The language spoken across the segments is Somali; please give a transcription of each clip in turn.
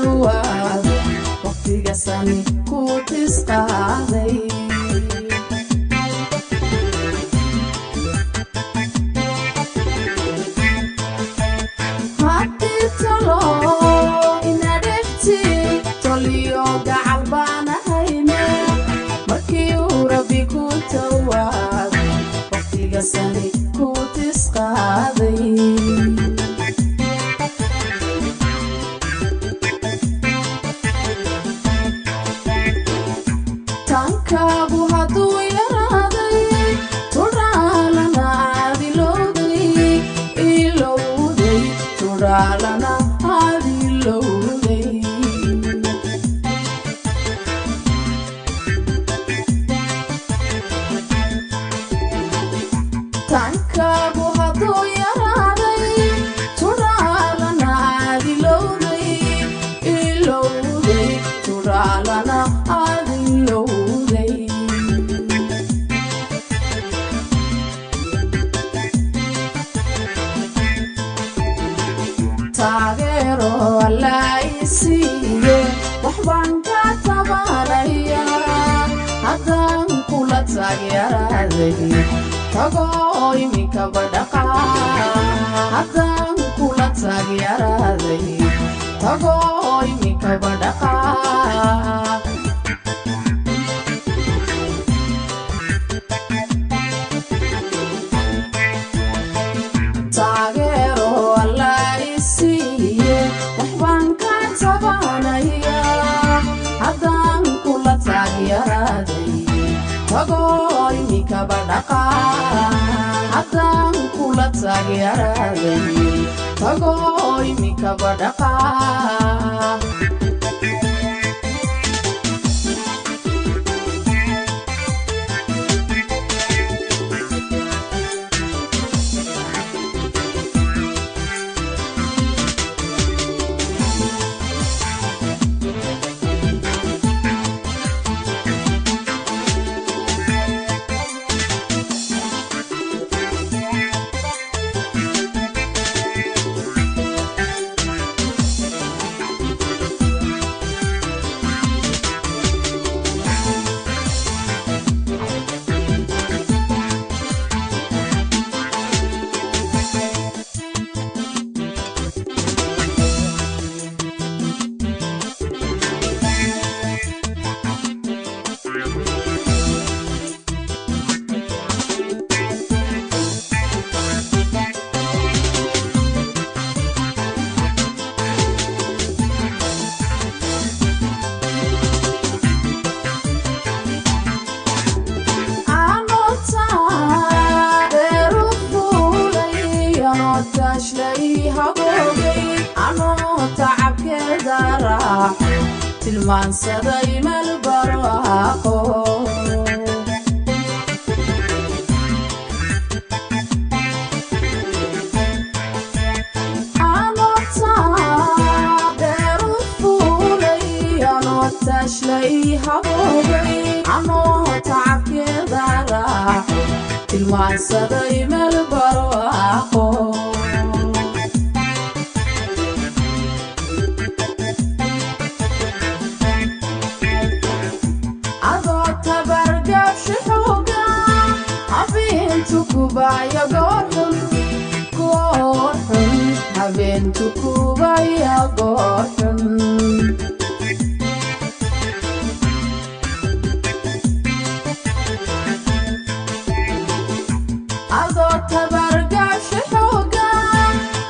tawaad waqtiga sani ku tisqaaday sani ku tisqaaday tankaagu hadduu yaraaday tudhaalana aadilowday ilowday tudhaalana aadilowday tankaagu hadduu yaraaday tudhaalana aadilowday ilowday tudhaalana aadilowday taageero allaa i siiye waxbaan ka tabanaya haddaan kula taageeraaday tago imika badhaqa haddaan kula taageeraaday tago imika badhaqa taageero allaa i siiye waxbaan ka tabanaya haddaan kula taageeraaday tago imika badhaqa haddaan kula taageeraaday tago imika badhaqa tilmaan saday meel barwaaqo anota deeru fuulay anota shlay haboobay anota cabkeeda raaxo tilmaan saday meel barwaaqo kubaya gorhun gorhun habeentu kubaya gorhun adoo tabargasha xooga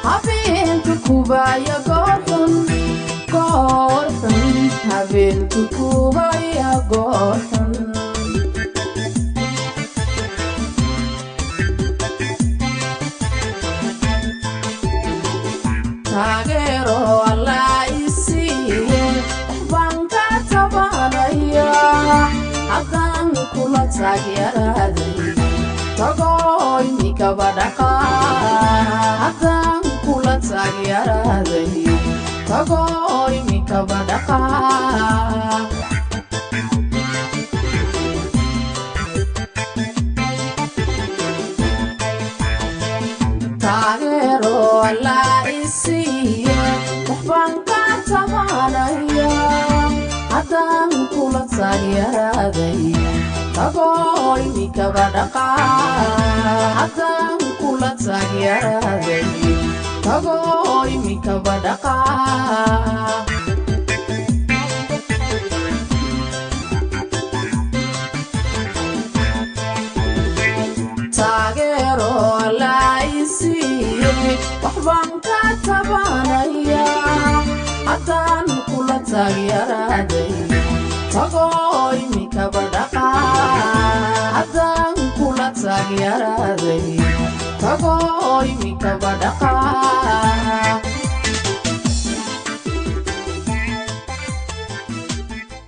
habeentu kubaya gorhun gorhun habeentu kubaya gorhun taageero allaa i siiye waxbaan ka tabanaya haddaan kula taageeraaday tago imika badhaqa haddaan kula taageeraaday tago imika badhaqa taageero allaa i siiye waxbaan ka tabanaya taageeraday tagoo imikaba dhaqaa haddaan kula taageeraday tagoo imikaba dhaqaa taageero alla isiiyey waxbaan ka tabanayaa haddaan kula taageeraday tagoo imikaba dhaqaa haddaan kula taageeraday tagoo imikaba dhaqaa